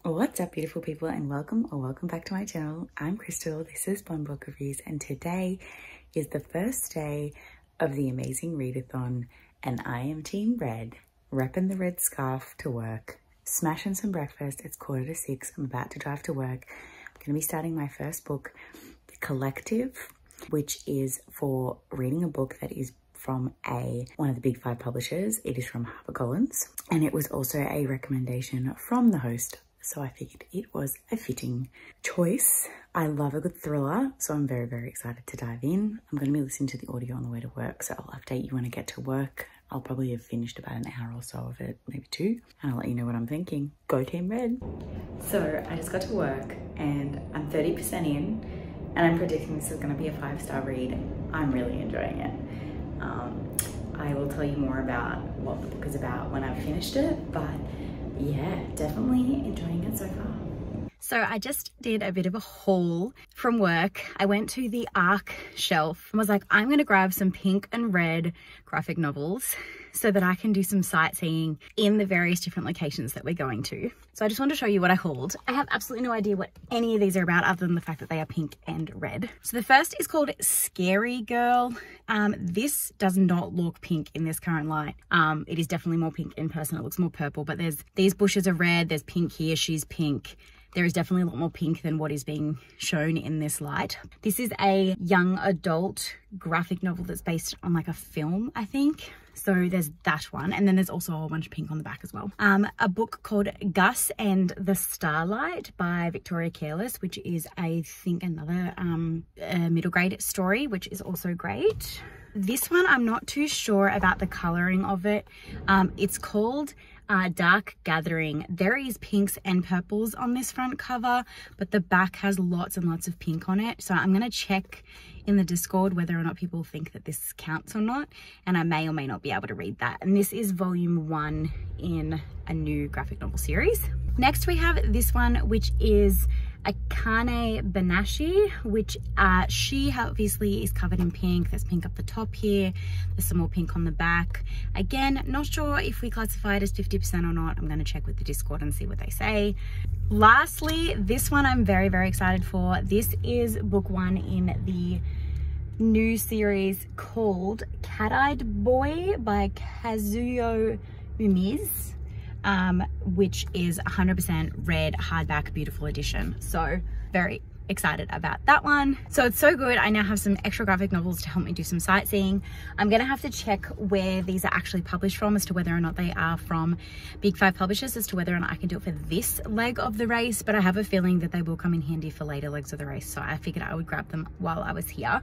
What's up, beautiful people, and welcome back to my channel. I'm Crystal, this is Bon Book Reviews, and today is the first day of the amazing Readathon, and I am Team Red, repping the red scarf to work, smashing some breakfast. It's 5:45. I'm about to drive to work. I'm going to be starting my first book, The Collective, which is for reading a book that is from one of the big 5 publishers. It is from HarperCollins, and it was also a recommendation from the host, so I figured it was a fitting choice. I love a good thriller, so I'm very excited to dive in. I'm going to be listening to the audio on the way to work, so I'll update you when I get to work. I'll probably have finished about an hour or so of it, maybe 2, and I'll let you know what I'm thinking. Go Team Red! So I just got to work and I'm 30% in, and I'm predicting this is going to be a 5-star read. I'm really enjoying it. I will tell you more about what the book is about when I've finished it, but yeah, definitely enjoying it so far. So I just did a bit of a haul from work. I went to the ARC shelf and was like, I'm gonna grab some pink and red graphic novels so that I can do some sightseeing in the various different locations that we're going to. So I just wanted to show you what I hauled. I have absolutely no idea what any of these are about other than the fact that they are pink and red. So the first is called Scary Girl. This does not look pink in this current light. It is definitely more pink in person. It looks more purple, but these bushes are red. There's pink here, she's pink. There is definitely a lot more pink than what is being shown in this light. This is a young adult graphic novel that's based on like a film, I think. So there's that one. And then there's also a whole bunch of pink on the back as well. A book called Gus and the Starlight by Victoria Careless, which is, I think, another middle grade story, which is also great. This one, I'm not too sure about the coloring of it. It's called Dark Gathering. There is pinks and purples on this front cover, but the back has lots and lots of pink on it. So I'm going to check in the Discord whether or not people think that this counts or not, and I may or may not be able to read that. And this is volume 1 in a new graphic novel series. Next we have this one, which is Akane Banashi, which she obviously is covered in pink. There's pink up the top here, there's some more pink on the back. Again, not sure if we classify it as 50% or not. I'm going to check with the Discord and see what they say. Lastly, this one I'm very excited for. This is book 1 in the new series called CatEyed Boy by Kazuyo Umiz, which is 100% red hardback beautiful edition. So very excited about that one. So it's so good. I now have some extra graphic novels to help me do some sightseeing. I'm gonna have to check where these are actually published from, as to whether or not they are from big 5 publishers, as to whether or not I can do it for this leg of the race, but I have a feeling that they will come in handy for later legs of the race, so I figured I would grab them while I was here.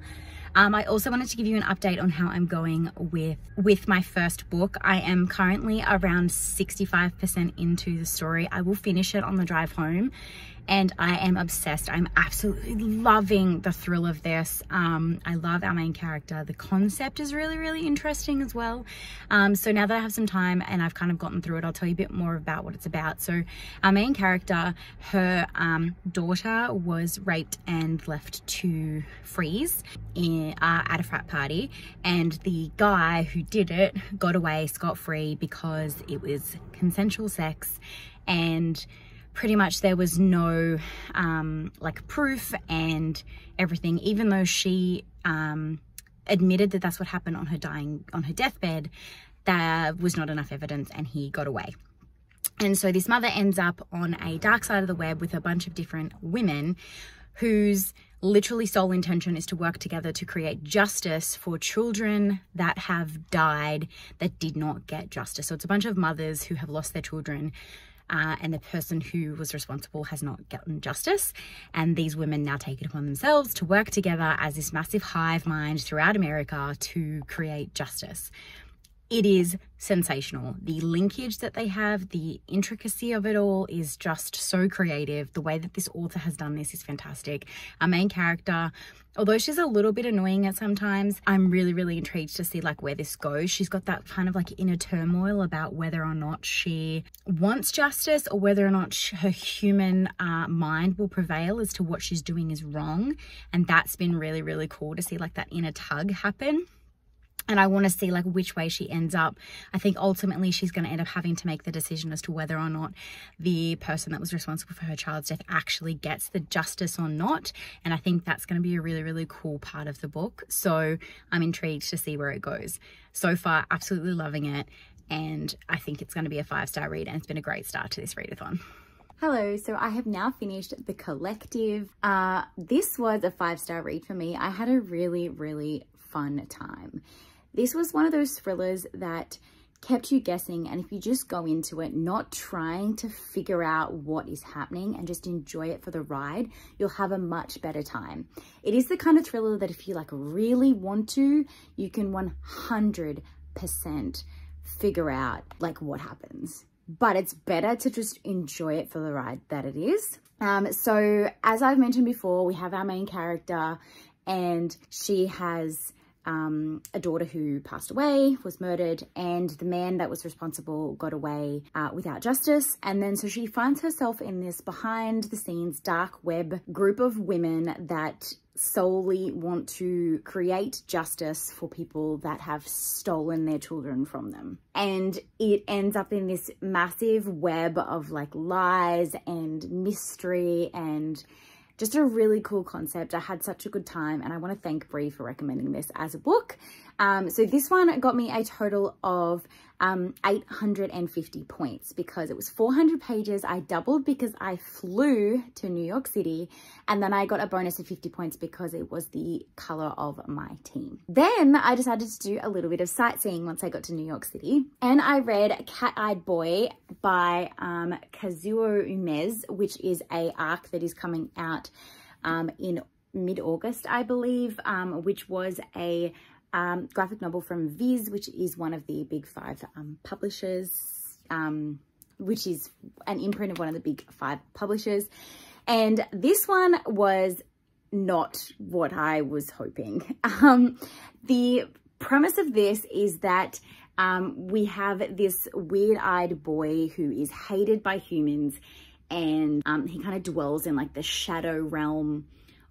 I also wanted to give you an update on how I'm going with my first book. I am currently around 65% into the story. I will finish it on the drive home, and I am obsessed. I'm absolutely loving the thrill of this. I love our main character. The concept is really interesting as well. So now that I have some time and I've kind of gotten through it, I'll tell you a bit more about what it's about. So our main character, her daughter was raped and left to freeze at a frat party, and the guy who did it got away scot-free because it was consensual sex, and pretty much there was no like proof and everything. Even though she admitted that that's what happened on her deathbed, there was not enough evidence, and he got away. And so this mother ends up on a dark side of the web with a bunch of different women whose literally sole intention is to work together to create justice for children that have died that did not get justice. So it's a bunch of mothers who have lost their children, and the person who was responsible has not gotten justice, and these women now take it upon themselves to work together as this massive hive mind throughout America to create justice. It is sensational. The linkage that they have, the intricacy of it all is just so creative. The way that this author has done this is fantastic. Our main character, although she's a little bit annoying at sometimes, I'm really intrigued to see like where this goes. She's got that kind of like inner turmoil about whether or not she wants justice, or whether or not her human mind will prevail as to what she's doing is wrong. And that's been really cool to see, like that inner tug happen. and I want to see like which way she ends up. I think ultimately she's going to end up having to make the decision as to whether or not the person that was responsible for her child's death actually gets the justice or not. And I think that's going to be a really, really cool part of the book. So I'm intrigued to see where it goes. So far, absolutely loving it. And I think it's going to be a 5-star read, and it's been a great start to this readathon. Hello, so I have now finished The Collective. This was a 5-star read for me. I had a really, really fun time. This was one of those thrillers that kept you guessing, and if you just go into it not trying to figure out what is happening and just enjoy it for the ride, you'll have a much better time. It is the kind of thriller that if you like really want to, you can 100% figure out like what happens. But it's better to just enjoy it for the ride that it is. So as I've mentioned before, we have our main character, and she has a daughter who passed away, was murdered, and the man that was responsible got away without justice. And then so she finds herself in this behind the scenes dark web group of women that solely want to create justice for people that have stolen their children from them. And it ends up in this massive web of like lies and mystery and just a really cool concept. I had such a good time, and I want to thank Brie for recommending this as a book. So this one got me a total of 850 points because it was 400 pages. I doubled because I flew to New York City, and then I got a bonus of 50 points because it was the color of my team. Then I decided to do a little bit of sightseeing once I got to New York City, and I read CatEyed Boy by Kazuo Umez, which is a arc that is coming out in mid-August, I believe, which was a graphic novel from Viz, which is one of the big 5 publishers, which is an imprint of one of the big 5 publishers. And this one was not what I was hoping. The premise of this is that we have this weird-eyed boy who is hated by humans, and he kind of dwells in like the shadow realm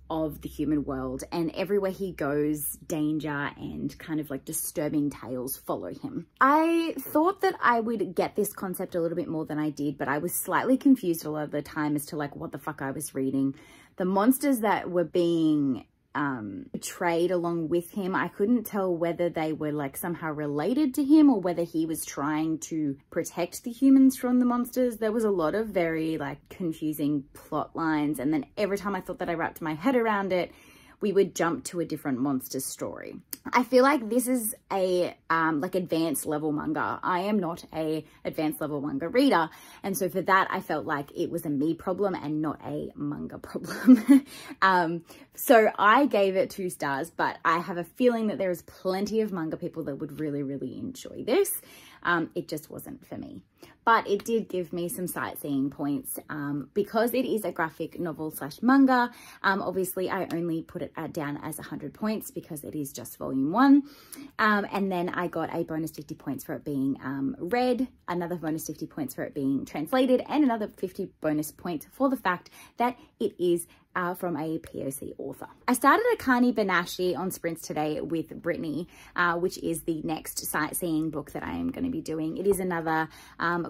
of the human world, and everywhere he goes, danger and kind of like disturbing tales follow him. I thought that I would get this concept a little bit more than I did, but I was slightly confused a lot of the time as to like what the fuck I was reading. The monsters that were being portrayed along with him, I couldn't tell whether they were like somehow related to him or whether he was trying to protect the humans from the monsters. There was a lot of very like confusing plot lines, and then every time I thought that I wrapped my head around it, we would jump to a different monster story. I feel like this is a like advanced level manga. I am not a advanced level manga reader, and so for that I felt like it was a me problem and not a manga problem. So I gave it 2 stars, but I have a feeling that there is plenty of manga people that would really, really enjoy this. It just wasn't for me. But it did give me some sightseeing points because it is a graphic novel slash manga. Obviously, I only put it down as 100 points because it is just volume 1. And then I got a bonus 50 points for it being read, another bonus 50 points for it being translated, and another 50 bonus points for the fact that it is from a POC author. I started Akane Banashi on sprints today with Brittany, which is the next sightseeing book that I am going to be doing. It is another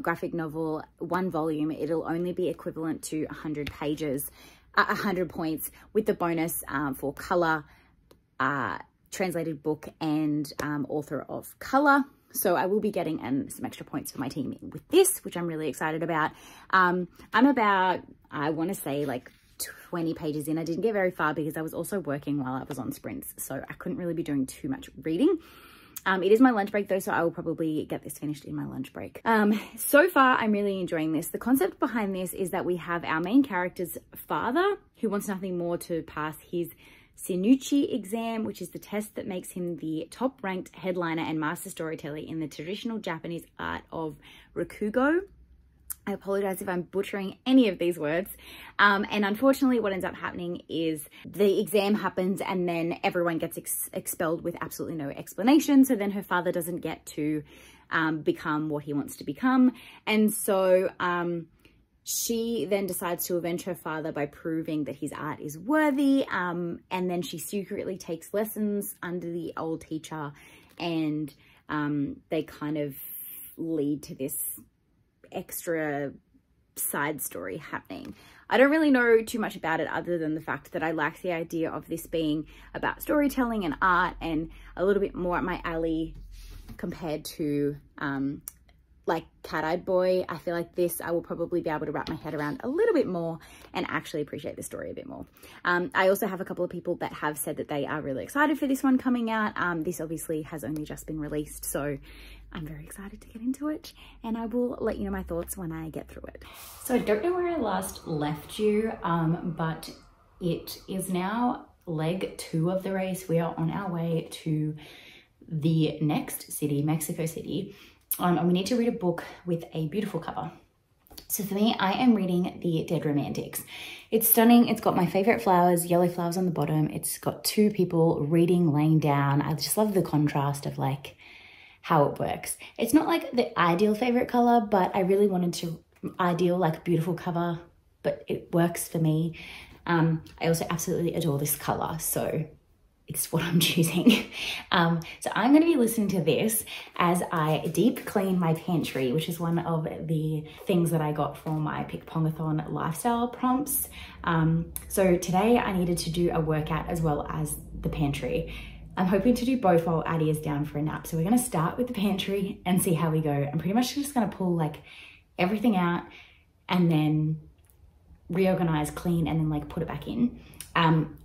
graphic novel, 1 volume. It'll only be equivalent to 100 pages, 100 points with the bonus for color, translated book, and author of color. So I will be getting some extra points for my team with this, which I'm really excited about. I'm about, I want to say like 20 pages in. I didn't get very far because I was also working while I was on sprints, so I couldn't really be doing too much reading. It is my lunch break though, so I will probably get this finished in my lunch break. So far, I'm really enjoying this. The concept behind this is that we have our main character's father who wants nothing more to pass his Sinuchi exam, which is the test that makes him the top-ranked headliner and master storyteller in the traditional Japanese art of Rakugo. I apologize if I'm butchering any of these words. And unfortunately, what ends up happening is the exam happens and then everyone gets expelled with absolutely no explanation. So then her father doesn't get to become what he wants to become. And so she then decides to avenge her father by proving that his art is worthy. And then she secretly takes lessons under the old teacher and they kind of lead to this extra side story happening. I don't really know too much about it other than the fact that I like the idea of this being about storytelling and art and a little bit more at my alley compared to like CatEyed Boy. I feel like this I will probably be able to wrap my head around a little bit more and actually appreciate the story a bit more. I also have a couple of people that have said that they are really excited for this one coming out. This obviously has only just been released, so I'm very excited to get into it, and I will let you know my thoughts when I get through it. So I don't know where I last left you, but it is now leg 2 of the race. We are on our way to the next city, Mexico City. And we need to read a book with a beautiful cover. So for me, I am reading The Dead Romantics. It's stunning. It's got my favorite flowers, yellow flowers on the bottom. It's got 2 people reading, laying down. I just love the contrast of like how it works. It's not like the ideal favorite color, but I really wanted to ideal, like beautiful cover, but it works for me. I also absolutely adore this color, so it's what I'm choosing. So I'm going to be listening to this as I deep clean my pantry, which is one of the things that I got for my Pick-Pongathon lifestyle prompts. So today I needed to do a workout as well as the pantry. I'm hoping to do both while Addie is down for a nap. So we're going to start with the pantry and see how we go. I'm pretty much just going to pull like everything out and then reorganize, clean, and then like put it back in.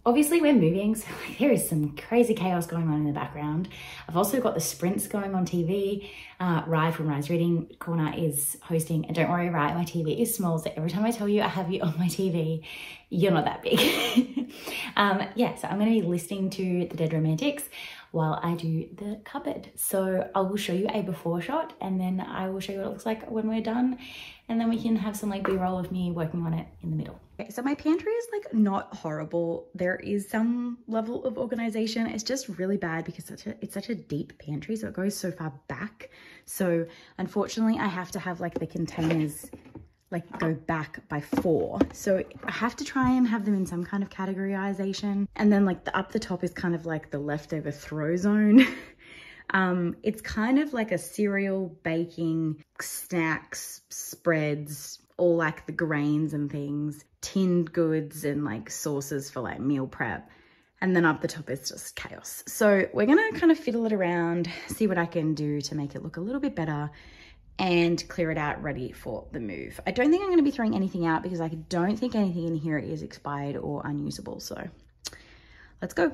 Obviously we're moving, so there is some crazy chaos going on in the background. I've also got the sprints going on TV. Rye from Rye's Reading Corner is hosting, and don't worry, Rye, my TV is small, so every time I tell you I have you on my TV, you're not that big. Yeah, so I'm going to be listening to The Dead Romantics while I do the cupboard. So I will show you a before shot, and then I will show you what it looks like when we're done, and then we can have some like b-roll of me working on it in the middle. Okay, so my pantry is like not horrible. There is some level of organization. It's just really bad because it's such a deep pantry, so it goes so far back. So unfortunately I have to have like the containers like go back by 4. So I have to try and have them in some kind of categorization. And then like up the top is kind of like the leftover throw zone. It's kind of like a cereal, baking, snacks, spreads, all like the grains and things, tinned goods and like sauces for like meal prep. And then up the top is just chaos. So we're gonna kind of fiddle it around, see what I can do to make it look a little bit better and clear it out ready for the move. I don't think I'm gonna be throwing anything out because I don't think anything in here is expired or unusable. So let's go.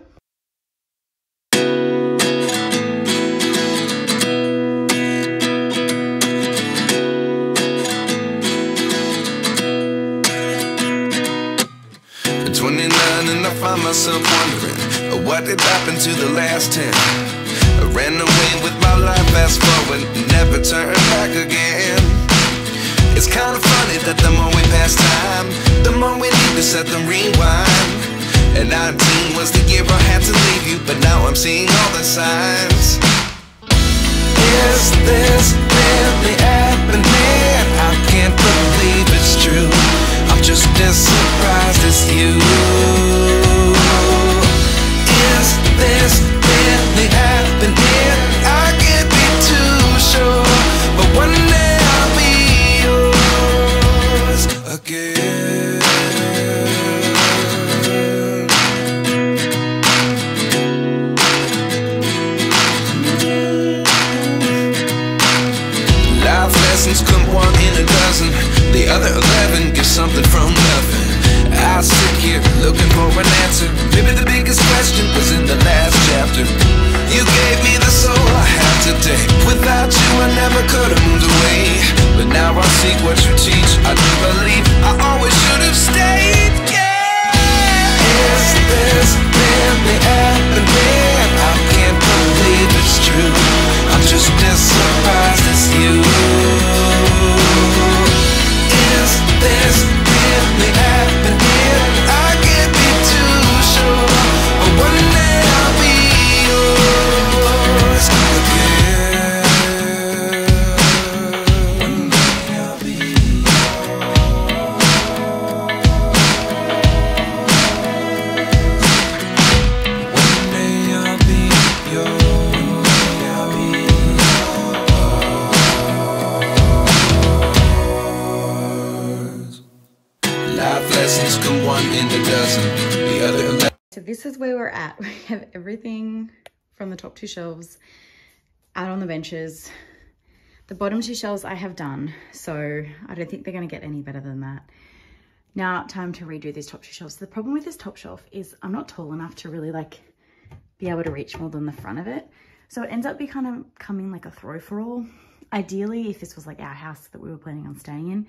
At 29 and I find myself wondering what did happen to the last 10. I ran away with my life, fast forward, never turn back again. It's kind of funny that the more we pass time, the more we need to set the rewind. And 19 was the year I had to leave you, but now I'm seeing all the signs. Is this really happening? I can't believe it's true. I'm just as surprised as you. Is this really happening? I can't be too sure, but one day I'll be yours again. Life lessons come 1 in a dozen. The other 11 get something from nothing. I sit here looking for an answer. Maybe the biggest question was in the last chapter. You gave me the soul I have today. Without you I never could have moved away. But now I seek what you teach. I do believe I always should have stayed. Yeah. Is this really happening? I can't believe it's true. I'm just as surprised as you. Is this really happening? I can't be too sure, but one day I'll be yours again. One day I'll be yours. Life lessons come one in a dozen. The other 11. So this is where we're at. We have everything from the top 2 shelves out on the benches. The bottom 2 shelves I have done, so I don't think they're going to get any better than that. Now, time to redo these top 2 shelves. The problem with this top shelf is I'm not tall enough to really like be able to reach more than the front of it. So it ends up becoming like a throw for all. Ideally, if this was like our house that we were planning on staying in,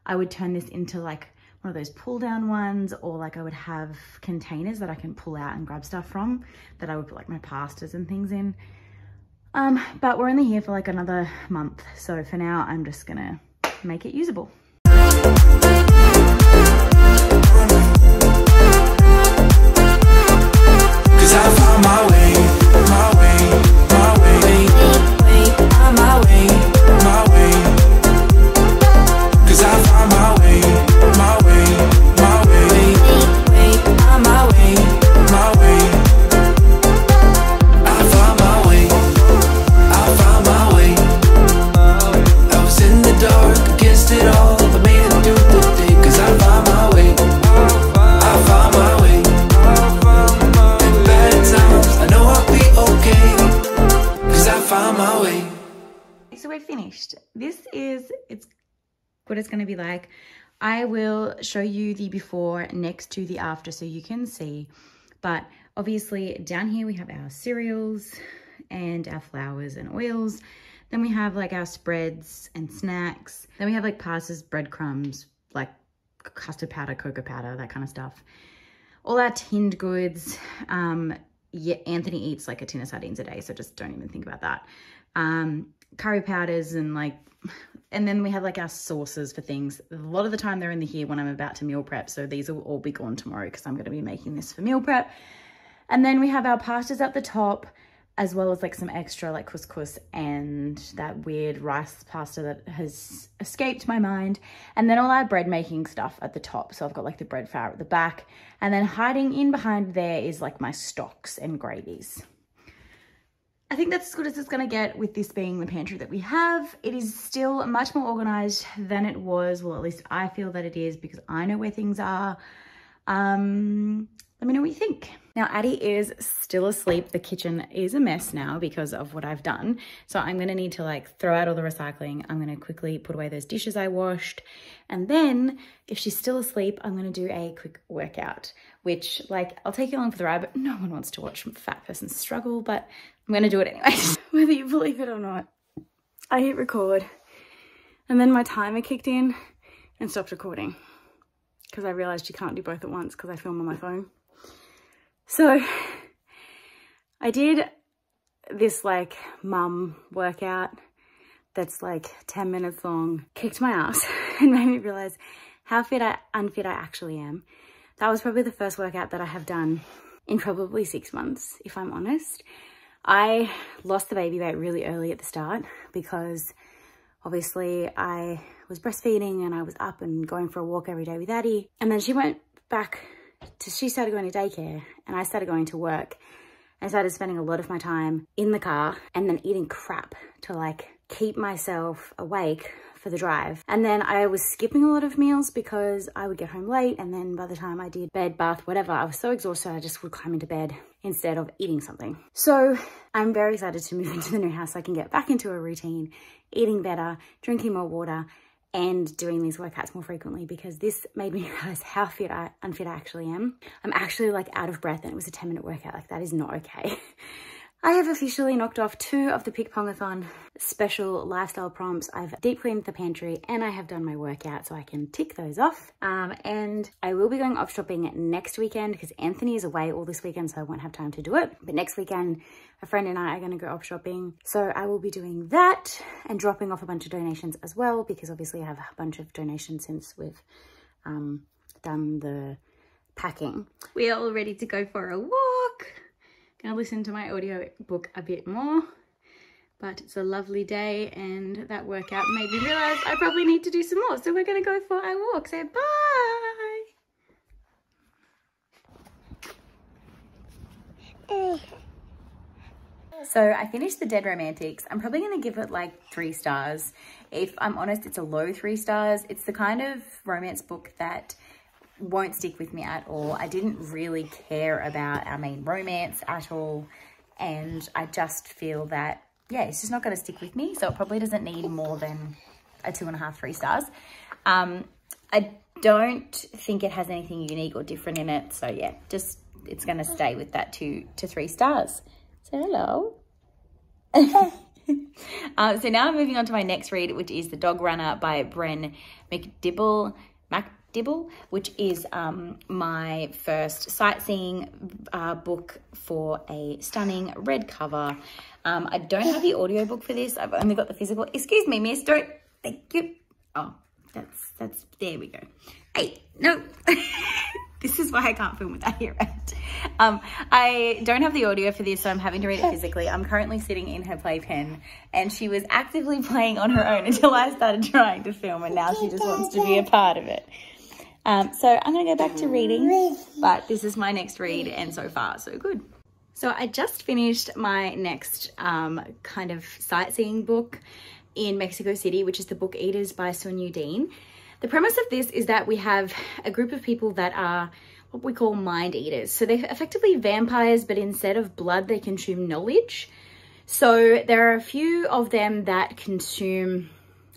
I would turn this into like one of those pull down ones, or like I would have containers that I can pull out and grab stuff from that I would put like my pastas and things in. But we're only here for like another month. So for now, I'm just gonna make it usable. Cause I found my way, my way, my way, my way, my way. Cause I found my way, my way, my way, my way, my way. I found my way, I found my way. I was in the dark against it all, but made it through the day. Cause I found my way, I found my way. In bad times, I know I'll be okay. Cause I found my way. So we're finished. It's what it's going to be like. I will show you the before next to the after so you can see. But obviously down here we have our cereals and our flours and oils. Then we have like our spreads and snacks. Then we have like pastas, breadcrumbs, like custard powder, cocoa powder, that kind of stuff. All our tinned goods. Yeah, Anthony eats like a tin of sardines a day, so just don't even think about that. Curry powders and then we have like our sauces for things. A lot of the time they're in here when I'm about to meal prep, so these will all be gone tomorrow because I'm going to be making this for meal prep. And then we have our pastas at the top, as well as like some extra like couscous and that weird rice pasta that has escaped my mind. And then all our bread making stuff at the top. So I've got like the bread flour at the back, and then hiding in behind there is like my stocks and gravies. I think that's as good as it's going to get with this being the pantry that we have. It is still much more organized than it was. Well, at least I feel that it is because I know where things are. Let me know what you think. Now, Addie is still asleep. The kitchen is a mess now because of what I've done. So I'm going to need to like throw out all the recycling. I'm going to quickly put away those dishes I washed. And then if she's still asleep, I'm going to do a quick workout, which like I'll take you along for the ride, but no one wants to watch a fat person struggle, but I'm going to do it anyway, whether you believe it or not. I hit record and then my timer kicked in and stopped recording because I realized you can't do both at once because I film on my phone. So I did this like mum workout that's like 10 minutes long, kicked my ass and made me realize how unfit I actually am. That was probably the first workout that I have done in probably 6 months, if I'm honest. I lost the baby weight really early at the start because obviously I was breastfeeding and I was up and going for a walk every day with Addie. And then she went back she started going to daycare and I started going to work. I started spending a lot of my time in the car and then eating crap to like keep myself awake for the drive. And then I was skipping a lot of meals because I would get home late, and then by the time I did bed, bath, whatever, I was so exhausted I just would climb into bed instead of eating something. So I'm very excited to move into the new house so I can get back into a routine, eating better, drinking more water, and doing these workouts more frequently, because this made me realize how unfit I actually am. I'm actually like out of breath and it was a 10-minute workout. Like that is not okay. I have officially knocked off 2 of the Pick Pongathon special lifestyle prompts. I've deep cleaned the pantry and I have done my workout, so I can tick those off. And I will be going op shopping next weekend because Anthony is away all this weekend, so I won't have time to do it. But next weekend, a friend and I are going to go op shopping. So I will be doing that and dropping off a bunch of donations as well, because obviously I have a bunch of donations since we've done the packing. We are all ready to go for a walk. Gonna listen to my audio book a bit more, but it's a lovely day and that workout made me realize I probably need to do some more. So we're gonna go for a walk. Say bye. So I finished The Dead Romantics. I'm probably gonna give it like 3 stars. If I'm honest, it's a low 3 stars. It's the kind of romance book that won't stick with me at all. I didn't really care about our main romance at all. And I just feel that, yeah, it's just not going to stick with me. So it probably doesn't need more than a 2.5, 3 stars. I don't think it has anything unique or different in it. So yeah, just, it's going to stay with that 2 to 3 stars. So hello. So now I'm moving on to my next read, which is The Dog Runner by Bren McDibble, which is my first sightseeing book for a stunning red cover. I don't have the audiobook for this. I've only got the physical. Excuse me, miss, don't, thank you. Oh, that's, there we go. Hey, no. This is why I can't film with that here. I don't have the audio for this, so I'm having to read it physically. I'm currently sitting in her playpen, and she was actively playing on her own until I started trying to film, and now she just wants to be a part of it. So I'm going to go back to reading, but this is my next read, and so far, so good. So I just finished my next kind of sightseeing book in Mexico City, which is The Book Eaters by Sun Yu Dean. The premise of this is that we have a group of people that are what we call mind eaters. So they're effectively vampires, but instead of blood, they consume knowledge. So there are a few of them that consume,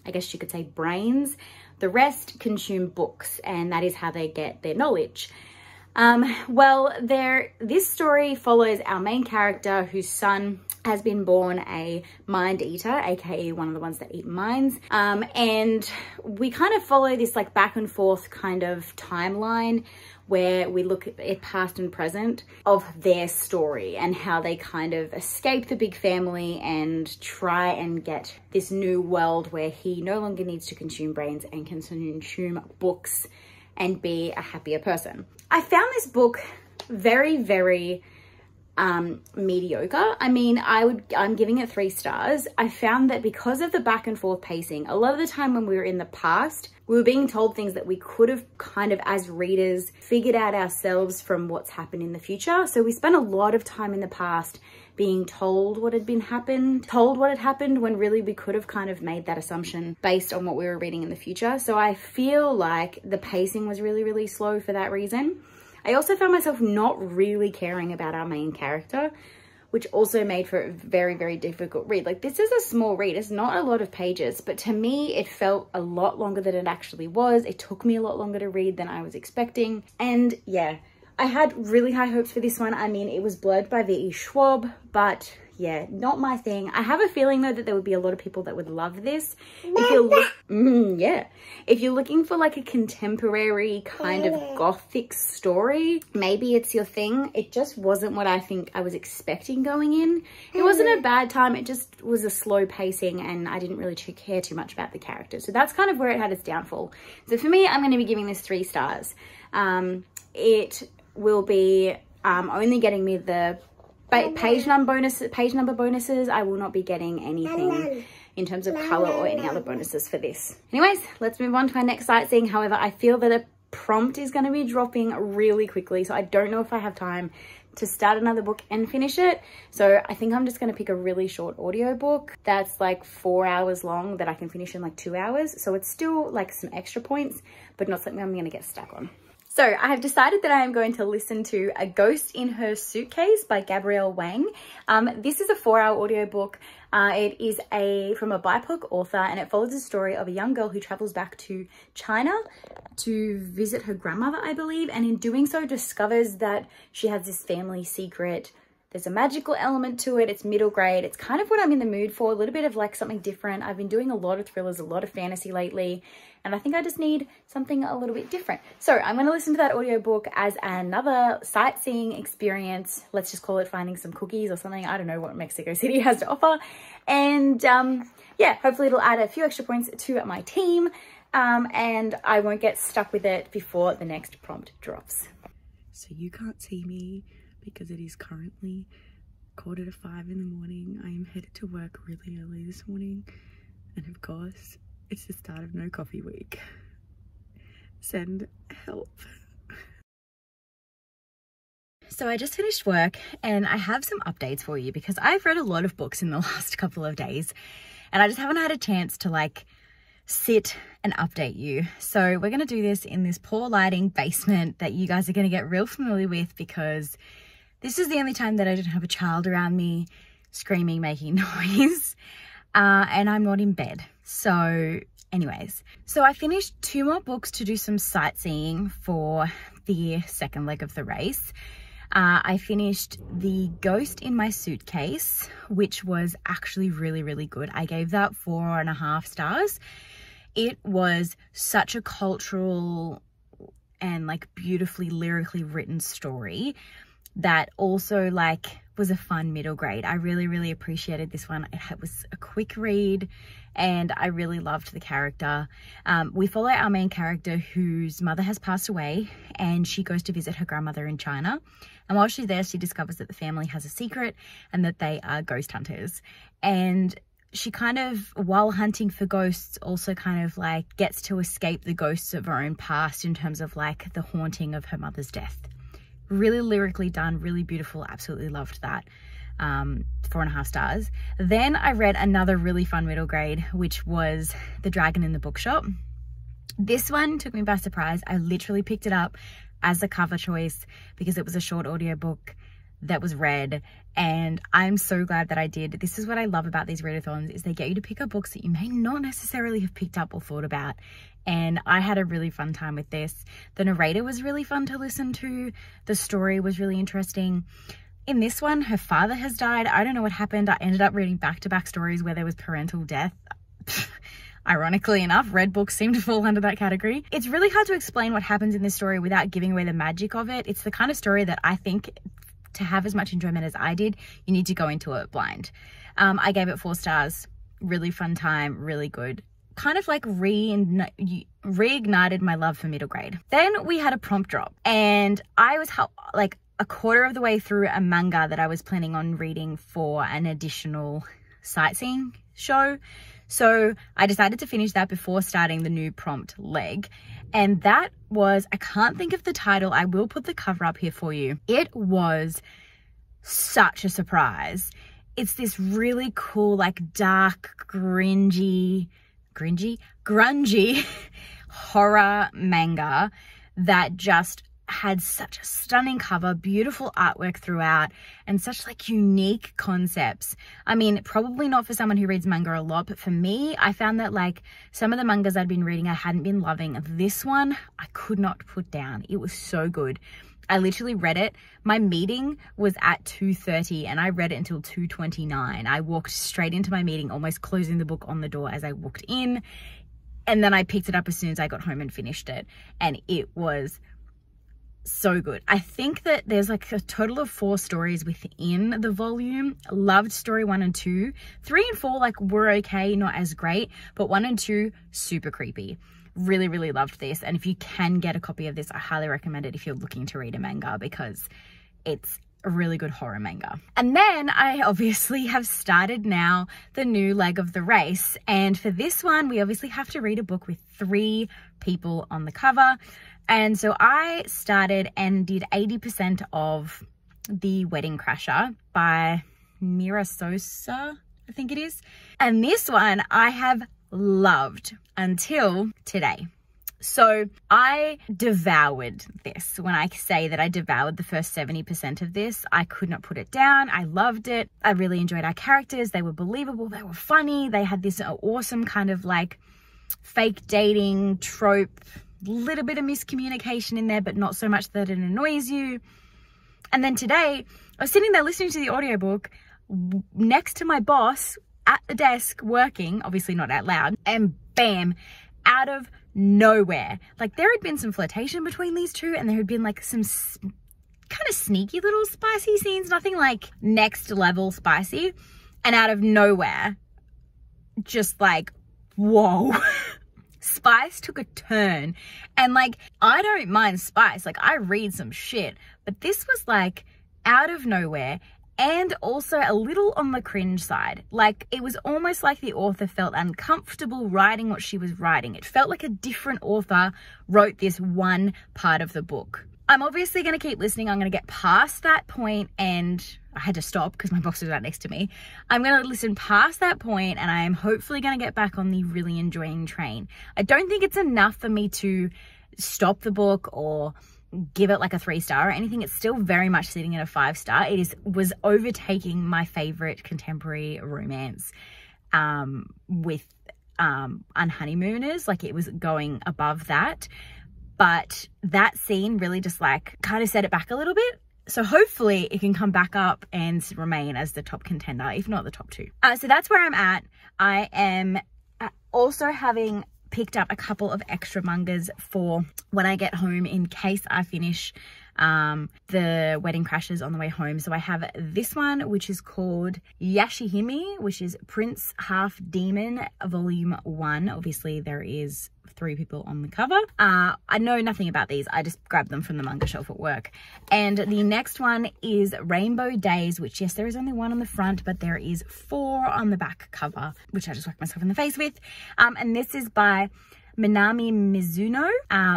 I guess you could say, brains. The rest consume books, and that is how they get their knowledge. Well, this story follows our main character whose son has been born a mind eater, aka one of the ones that eat minds. And we kind of follow this like back and forth kind of timeline where we look at past and present of their story and how they kind of escape the big family and try and get this new world where he no longer needs to consume brains and can consume books and be a happier person. I found this book very, very mediocre. I mean, I'm giving it 3 stars. I found that because of the back and forth pacing, a lot of the time when we were in the past, we were being told things that we could have kind of, as readers, figured out ourselves from what's happened in the future. So we spent a lot of time in the past being told what had happened when really we could have kind of made that assumption based on what we were reading in the future. So I feel like the pacing was really, really slow for that reason. I also found myself not really caring about our main character, which also made for a very, very difficult read. Like, this is a small read. It's not a lot of pages, but to me, it felt a lot longer than it actually was. It took me a lot longer to read than I was expecting. And yeah, I had really high hopes for this one. I mean, it was blurred by V.E. Schwab, but yeah, not my thing. I have a feeling though that there would be a lot of people that would love this. If you're looking for like a contemporary kind of gothic story, maybe it's your thing. It just wasn't what I think I was expecting going in. It wasn't a bad time. It just was a slow pacing and I didn't really care too much about the characters. So that's kind of where it had its downfall. So for me, I'm going to be giving this 3 stars. It will be only getting me the page number bonuses. I will not be getting anything in terms of color or any other bonuses for this. Anyways, let's move on to our next sightseeing. However, I feel that a prompt is going to be dropping really quickly, so I don't know if I have time to start another book and finish it. So I think I'm just going to pick a really short audiobook that's like 4 hours long that I can finish in like 2 hours. So it's still like some extra points, but not something I'm going to get stuck on. So I have decided that I am going to listen to A Ghost in Her Suitcase by Gabrielle Wang. This is a 4-hour audiobook. It is from a BIPOC author, and it follows the story of a young girl who travels back to China to visit her grandmother, I believe, and in doing so discovers that she has this family secret. There's a magical element to it. It's middle grade. It's kind of what I'm in the mood for, a little bit of like something different. I've been doing a lot of thrillers, a lot of fantasy lately, and I think I just need something a little bit different. So I'm going to listen to that audiobook as another sightseeing experience. Let's just call it finding some cookies or something. I don't know what Mexico City has to offer. And yeah, hopefully it'll add a few extra points to my team, and I won't get stuck with it before the next prompt drops. So you can't see me because it is currently 4:45 in the morning. I am headed to work really early this morning, and of course it's the start of no coffee week. Send help. So I just finished work and I have some updates for you because I've read a lot of books in the last couple of days and I just haven't had a chance to like sit and update you. So we're going to do this in this poor lighting basement that you guys are going to get real familiar with, because this is the only time that I don't have a child around me screaming, making noise, and I'm not in bed. So anyways, so I finished 2 more books to do some sightseeing for the second leg of the race. I finished The Ghost in My Suitcase, which was actually really, really good. I gave that 4.5 stars. It was such a cultural and like beautifully lyrically written story that also like was a fun middle grade. I really, really appreciated this one. It was a quick read and I really loved the character. We follow our main character whose mother has passed away, and she goes to visit her grandmother in China. And while she's there, she discovers that the family has a secret and that they are ghost hunters. And she kind of, while hunting for ghosts, also kind of like gets to escape the ghosts of her own past in terms of like the haunting of her mother's death. Really lyrically done, really beautiful, absolutely loved that. 4.5 stars. Then I read another really fun middle grade, which was The Dragon in the Bookshop. This one took me by surprise. I literally picked it up as a cover choice because it was a short audiobook that was read, and I'm so glad that I did. This is what I love about these readathons, is they get you to pick up books that you may not necessarily have picked up or thought about, and I had a really fun time with this. The narrator was really fun to listen to. The story was really interesting. In this one, her father has died. I don't know what happened. I ended up reading back-to-back stories where there was parental death. Ironically enough, red books seem to fall under that category. It's really hard to explain what happens in this story without giving away the magic of it. It's the kind of story that I think, to have as much enjoyment as I did, you need to go into it blind. I gave it 4 stars. Really fun time, really good. Kind of like reignited my love for middle grade. Then we had a prompt drop, and I was like a quarter of the way through a manga that I was planning on reading for an additional sightseeing show. So I decided to finish that before starting the new prompt leg. And that was, I can't think of the title. I will put the cover up here for you. It was such a surprise. It's this really cool, like dark, grungy horror manga that just had such a stunning cover, beautiful artwork throughout, and such like unique concepts. I mean, probably not for someone who reads manga a lot, but for me, I found that like some of the mangas I'd been reading I hadn't been loving. This one I could not put down. It was so good. I literally read it. My meeting was at 2:30 and I read it until 2:29. I walked straight into my meeting, almost closing the book on the door as I walked in, and then I picked it up as soon as I got home and finished it, and it was so good. I think that there's like a total of 4 stories within the volume. Loved story 1 and 2. 3 and 4 like were okay, not as great, but 1 and 2 super creepy. Really, really loved this, and if you can get a copy of this, I highly recommend it if you're looking to read a manga, because it's a really good horror manga. And then I obviously have started now the new leg of the race, and for this one we obviously have to read a book with 3 people on the cover. And so I started and did 80% of The Wedding Crasher by Mira Sosa, I think it is. And this one I have loved until today. So I devoured this. When I say that I devoured the first 70% of this, I could not put it down. I loved it. I really enjoyed our characters. They were believable. They were funny. They had this awesome kind of like fake dating trope, little bit of miscommunication in there, but not so much that it annoys you. And then today I was sitting there listening to the audiobook next to my boss at the desk working, obviously not out loud, and bam, out of nowhere, like there had been some flirtation between these two, and there had been like some kind of sneaky little spicy scenes, nothing like next level spicy, and out of nowhere, just like, whoa. Spice took a turn, and like I don't mind spice, like I read some shit, but this was like out of nowhere, and also a little on the cringe side. Like it was almost like the author felt uncomfortable writing what she was writing. It felt like a different author wrote this one part of the book. I'm obviously going to keep listening. I'm going to get past that point, and I had to stop because my box was right next to me. I'm going to listen past that point, and I am hopefully going to get back on the really enjoying train. I don't think it's enough for me to stop the book or give it like a 3-star or anything. It's still very much sitting at a 5-star. It was overtaking my favorite contemporary romance with Unhoneymooners. Like, it was going above that, but that scene really just like kind of set it back a little bit. So hopefully it can come back up and remain as the top contender, if not the top 2. So that's where I'm at. I am also having picked up a couple of extra mangas for when I get home in case I finish the Wedding Crashers on the way home. So I have this one, which is called Yashihime, which is Prince Half Demon Volume 1. Obviously there is 3 people on the cover. I know nothing about these. I just grabbed them from the manga shelf at work. And the next one is Rainbow Days, which, yes, there is only 1 on the front, but there is 4 on the back cover, which I just whacked myself in the face with. And this is by Minami Mizuno,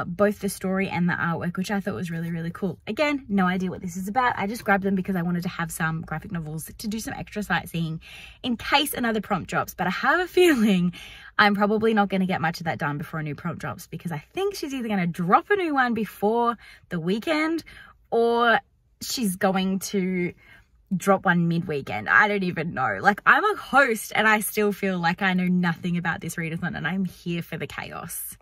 both the story and the artwork, which I thought was really, really cool. Again, no idea what this is about. I just grabbed them because I wanted to have some graphic novels to do some extra sightseeing in case another prompt drops. But I have a feeling I'm probably not going to get much of that done before a new prompt drops, because I think she's either going to drop a new one before the weekend, or she's going to drop one mid-weekend. I don't even know. Like, I'm a host and I still feel like I know nothing about this readathon, and I'm here for the chaos.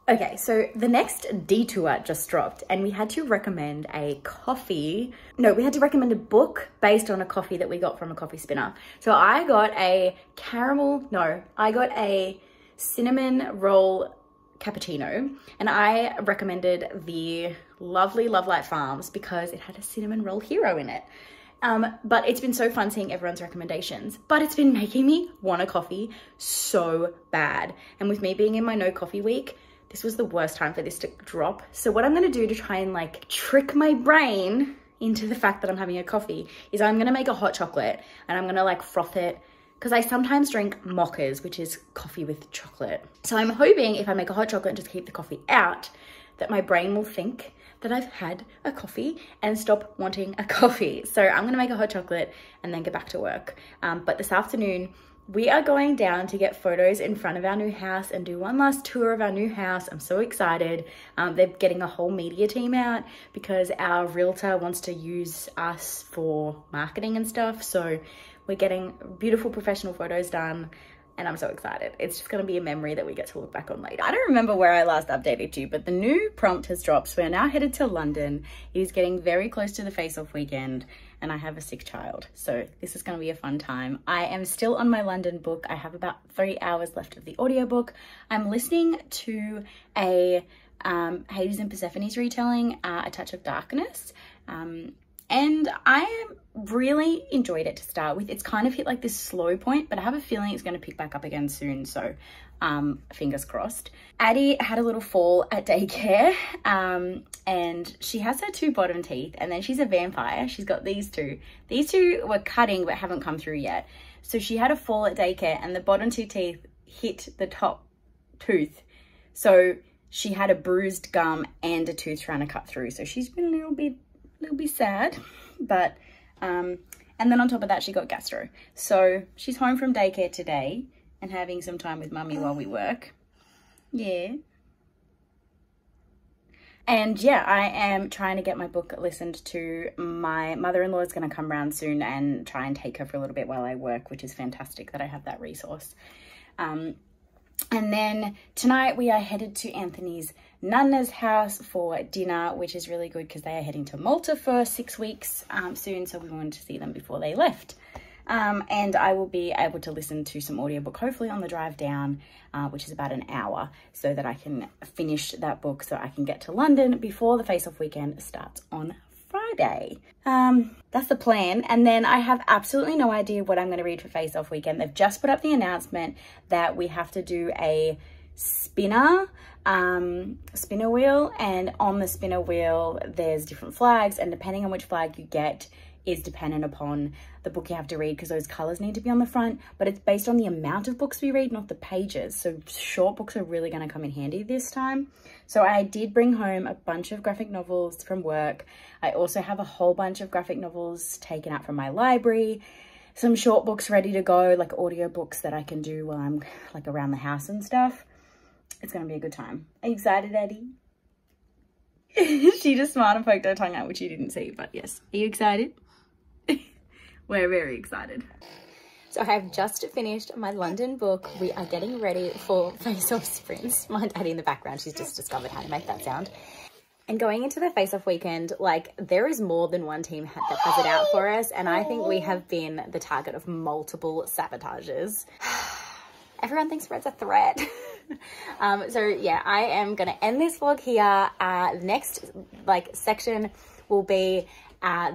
Okay, so the next detour just dropped, and we had to recommend a coffee. No, we had to recommend a book based on a coffee that we got from a coffee spinner. So I got a cinnamon roll cappuccino, and I recommended the lovely Love Light Farms because it had a cinnamon roll hero in it. But it's been so fun seeing everyone's recommendations, but it's been making me want a coffee so bad. And with me being in my no coffee week, this was the worst time for this to drop. So what I'm going to do to try and like trick my brain into the fact that I'm having a coffee is I'm going to make a hot chocolate, and I'm going to like froth it, because I sometimes drink mochas, which is coffee with chocolate. So I'm hoping if I make a hot chocolate and just keep the coffee out, that my brain will think that I've had a coffee and stop wanting a coffee. So I'm gonna make a hot chocolate and then get back to work. But this afternoon, we are going down to get photos in front of our new house and do one last tour of our new house. I'm so excited. They're getting a whole media team out because our realtor wants to use us for marketing and stuff. So we're getting beautiful professional photos done, and I'm so excited. It's just going to be a memory that we get to look back on later. I don't remember where I last updated you, but the new prompt has dropped. So we're now headed to London. It is getting very close to the face-off weekend, and I have a sick child. So this is going to be a fun time. I am still on my London book. I have about 3 hours left of the audiobook. I'm listening to a Hades and Persephone's retelling, A Touch of Darkness. And I really enjoyed it to start with. It's kind of hit like this slow point, but I have a feeling it's going to pick back up again soon. So fingers crossed. Addie had a little fall at daycare, and she has her 2 bottom teeth, and then she's a vampire. She's got these 2. These 2 were cutting but haven't come through yet. So she had a fall at daycare, and the bottom 2 teeth hit the top tooth. So she had a bruised gum and a tooth trying to cut through. So she's been a little bit sad, but and then on top of that she got gastro. So she's home from daycare today and having some time with mummy while we work. Yeah. And yeah, I am trying to get my book listened to. My mother-in-law is going to come around soon and try and take her for a little bit while I work, which is fantastic that I have that resource. And then tonight we are headed to Anthony's Nana's house for dinner, which is really good because they are heading to Malta for 6 weeks soon. So we wanted to see them before they left. And I will be able to listen to some audiobook, hopefully on the drive down, which is about an hour, so that I can finish that book so I can get to London before the face-off weekend starts on Friday. That's the plan. And then I have absolutely no idea what I'm going to read for face-off weekend. They've just put up the announcement that we have to do a spinner wheel, and on the spinner wheel there's different flags, and depending on which flag you get, is dependent upon the book you have to read because those colors need to be on the front, but it's based on the amount of books we read, not the pages. So short books are really going to come in handy this time. So I did bring home a bunch of graphic novels from work. I also have a whole bunch of graphic novels taken out from my library, some short books ready to go, like audio books that I can do while I'm like around the house and stuff. It's going to be a good time. Are you excited, Eddie? She just smiled and poked her tongue out, which you didn't see, but yes. Are you excited? We're very excited. So I have just finished my London book. We are getting ready for Face Off Sprints. My daddy in the background, she's just discovered how to make that sound. And going into the Face Off weekend, like there is more than one team that has it out for us. And I think we have been the target of multiple sabotages. Everyone thinks Red's a threat. So yeah, I am going to end this vlog here. The next section will be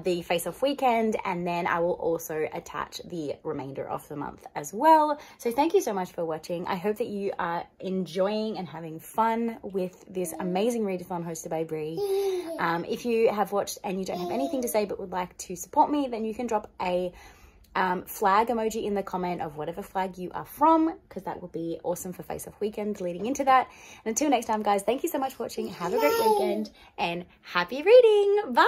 the Face Off weekend, and then I will also attach the remainder of the month as well. So thank you so much for watching. I hope that you are enjoying and having fun with this amazing readathon hosted by Brie. If you have watched and you don't have anything to say but would like to support me, then you can drop a flag emoji in the comment of whatever flag you are from, because that will be awesome for Face Off weekend leading into that. And until next time, guys, thank you so much for watching. Have a great weekend and happy reading. Bye.